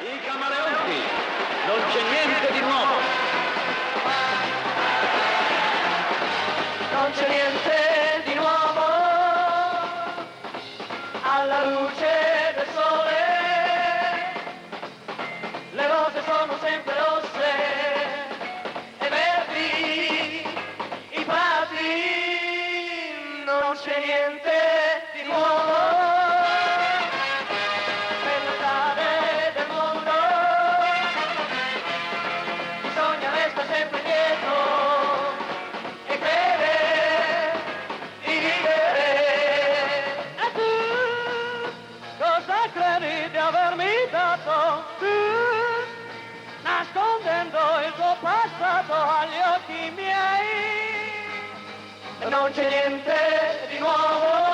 I Camaleonti, non c'è niente di nuovo. Non c'è niente di nuovo alla luce del sole. Le rose sono sempre rosse e verdi i prati. Non c'è niente di nuovo. Sempre dietro e crede di vivere. E tu cosa credi di avermi dato? Tu, nascondendo il tuo passato agli occhi miei. E non c'è niente di nuovo